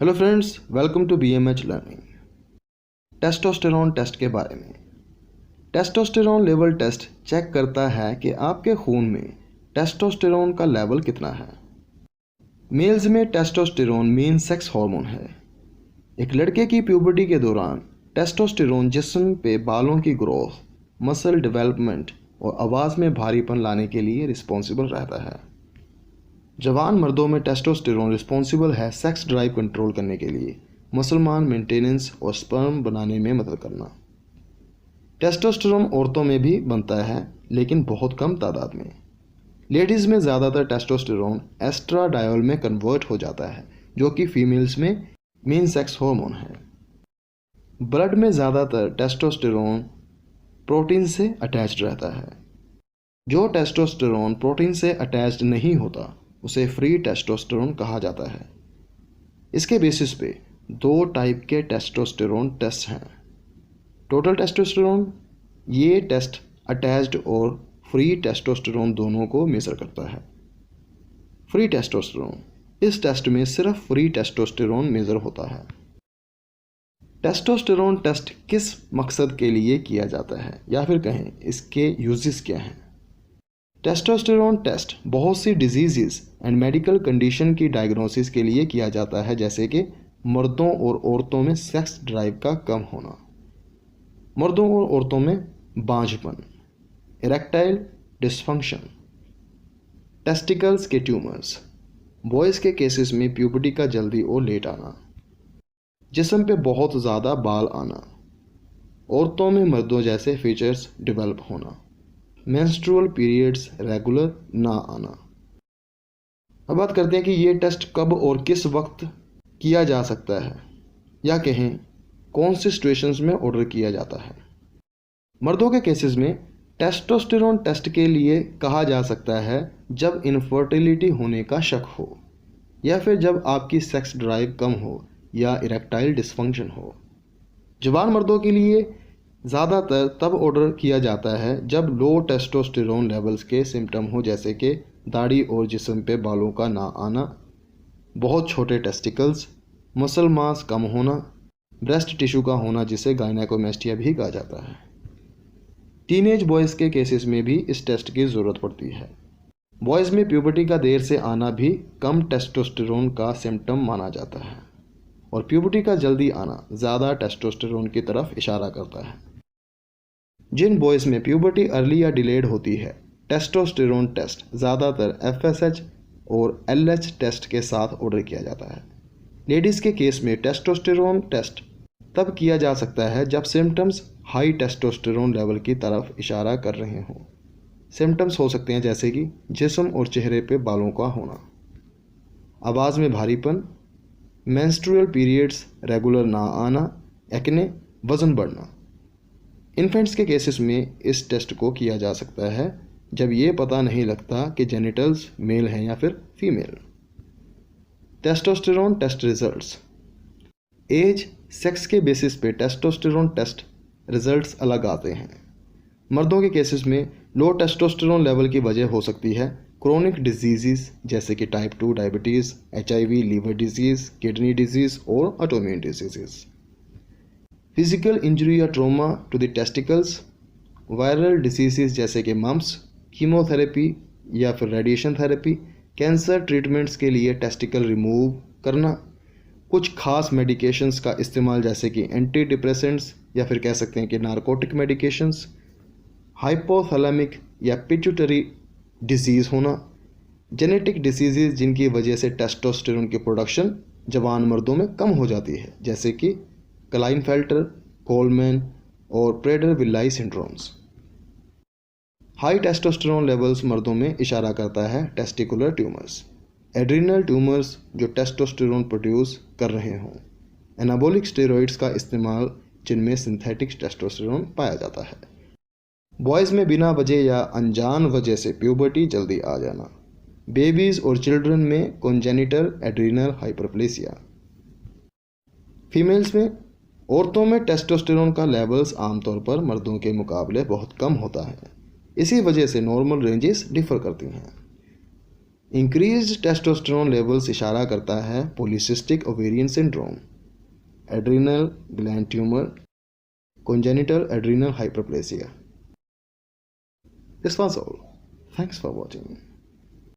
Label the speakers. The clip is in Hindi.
Speaker 1: Hello friends, welcome to BMH learning. Testosterone test के बारे में। टेस्टोस्टेरोन लेवल टेस्ट चेक करता है कि आपके खून में टेस्टोस्टेरोन का लेवल कितना है। मेल्स में टेस्टोस्टेरोन मेन सेक्स हार्मोन है। एक लड़के की प्यूबर्टी के दौरान टेस्टोस्टेरोन जिस्म पे बालों की ग्रोथ, मसल डेवलपमेंट और आवाज़ में भारीपन लाने के लिए रिस्पॉन्सिबल रहता है। जवान मर्दों में टेस्टोस्टेरोन रिस्पॉन्सिबल है सेक्स ड्राइव कंट्रोल करने के लिए, मुसलमान मेंटेनेंस और स्पर्म बनाने में मदद करना। टेस्टोस्टेरोन औरतों में भी बनता है, लेकिन बहुत कम तादाद में। लेडीज़ में ज़्यादातर टेस्टोस्टेरोन एस्ट्राडायोल में कन्वर्ट हो जाता है, जो कि फीमेल्स में मेन सेक्स हार्मोन है। ब्लड में ज़्यादातर टेस्टोस्टेरोन प्रोटीन से अटैच्ड रहता है। जो टेस्टोस्टेरोन प्रोटीन से अटैच्ड नहीं होता उसे फ्री टेस्टोस्टेरोन कहा जाता है। इसके बेसिस पे दो टाइप के टेस्टोस्टेरोन टेस्ट हैं। टोटल टेस्टोस्टेरोन, ये टेस्ट अटैच्ड और फ्री टेस्टोस्टेरोन दोनों को मेजर करता है। फ्री टेस्टोस्टेरोन, इस टेस्ट में सिर्फ फ्री टेस्टोस्टेरोन मेजर होता है। टेस्टोस्टेरोन टेस्ट किस मकसद के लिए किया जाता है, या फिर कहें इसके यूजेस क्या हैं। टेस्टोस्टेरोन टेस्ट बहुत सी डिजीज़ एंड मेडिकल कंडीशन की डायग्नोसिस के लिए किया जाता है, जैसे कि मर्दों और औरतों में सेक्स ड्राइव का कम होना, मर्दों और औरतों में बांझपन, इरेक्टाइल डिसफंक्शन, टेस्टिकल्स के ट्यूमर्स, बॉयज़ के केसेस में प्यूबर्टी का जल्दी और लेट आना, जिस्म पे बहुत ज़्यादा बाल आना, औरतों में मर्दों जैसे फीचर्स डेवलप होना, मेंस्ट्रुअल पीरियड्स रेगुलर ना आना। अब बात करते हैं कि ये टेस्ट कब और किस वक्त किया जा सकता है, या कहें कौन सी सिचुएशंस में ऑर्डर किया जाता है। मर्दों के केसेस में टेस्टोस्टेरोन टेस्ट के लिए कहा जा सकता है जब इनफर्टिलिटी होने का शक हो, या फिर जब आपकी सेक्स ड्राइव कम हो या इरेक्टाइल डिसफंक्शन हो। जवान मर्दों के लिए ज़्यादातर तब ऑर्डर किया जाता है जब लो टेस्टोस्टेरोन लेवल्स के सिम्टम हो, जैसे कि दाढ़ी और जिस्म पे बालों का ना आना, बहुत छोटे टेस्टिकल्स, मसल मास कम होना, ब्रेस्ट टिश्यू का होना जिसे गायनेकोमेस्टिया भी कहा जाता है। टीनेज बॉयज़ के केसेस में भी इस टेस्ट की ज़रूरत पड़ती है। बॉयज़ में प्यूबर्टी का देर से आना भी कम टेस्टोस्टेरोन का सिम्टम माना जाता है, और प्यूबर्टी का जल्दी आना ज़्यादा टेस्टोस्टेरोन की तरफ इशारा करता है। जिन बॉयज़ में प्यूबर्टी अर्ली या डिलेड होती है, टेस्टोस्टेरोन टेस्ट ज़्यादातर FSH और LH टेस्ट के साथ ऑर्डर किया जाता है। लेडीज़ के केस में टेस्टोस्टेरोन टेस्ट तब किया जा सकता है जब सिम्टम्स हाई टेस्टोस्टेरोन लेवल की तरफ इशारा कर रहे हों। सिम्टम्स हो सकते हैं जैसे कि जिस्म और चेहरे पे बालों का होना, आवाज़ में भारीपन, मेंस्ट्रुअल पीरियड्स रेगुलर ना आना, एक्ने, वज़न बढ़ना। इन्फेंट्स के केसेस में इस टेस्ट को किया जा सकता है जब ये पता नहीं लगता कि जेनिटल्स मेल हैं या फिर female. Testosterone test results. Age, sex के बेसिस पे टेस्टोस्टेरोन टेस्ट रिजल्ट्स अलग आते हैं। मर्दों के केसेस में लो टेस्टोस्टेरोन लेवल की वजह हो सकती है क्रोनिक डिजीज़ जैसे कि टाइप 2 डायबिटीज़, HIV, liver disease, kidney disease और ऑटोइम्यून डिजीज़। फिजिकल इंजरी या trauma to the testicles, viral disease जैसे कि मम्प्स, कीमोथेरेपी या फिर रेडिएशन थेरेपी, कैंसर ट्रीटमेंट्स के लिए टेस्टिकल रिमूव करना, कुछ खास मेडिकेशंस का इस्तेमाल जैसे कि एंटी डिप्रेसेंट्स या फिर कह सकते हैं कि नारकोटिक मेडिकेशंस, हाइपोथैलेमिक या पिट्यूटरी डिजीज़ होना, जेनेटिक डिसीज़ जिनकी वजह से टेस्टोस्टेरोन की प्रोडक्शन जवान मर्दों में कम हो जाती है, जैसे कि क्लाइनफेल्टर, कोलमैन और प्रेडर-विल्लाई सिंड्रोम्स। हाई टेस्टोस्टेरोन लेवल्स मर्दों में इशारा करता है टेस्टिकुलर ट्यूमर्स, एड्रिनल ट्यूमर्स जो टेस्टोस्टेरोन प्रोड्यूस कर रहे हों, एनाबॉलिक स्टेरॉइड्स का इस्तेमाल जिनमें सिंथेटिक टेस्टोस्टेरोन पाया जाता है। बॉयज़ में बिना वजह या अनजान वजह से प्यूबर्टी जल्दी आ जाना, बेबीज़ और चिल्ड्रन में कॉन्जेनिटल एड्रिनल हाइपरप्लेसिया। फीमेल्स में, औरतों में टेस्टोस्टेरोन का लेवल्स आमतौर पर मर्दों के मुकाबले बहुत कम होता है, इसी वजह से नॉर्मल रेंजेस डिफ़र करती हैं। इंक्रीज्ड टेस्टोस्टेरोन लेवल्स इशारा करता है polycystic ovarian syndrome, adrenal gland tumour, congenital adrenal hyperplasia. This was all. Thanks for watching.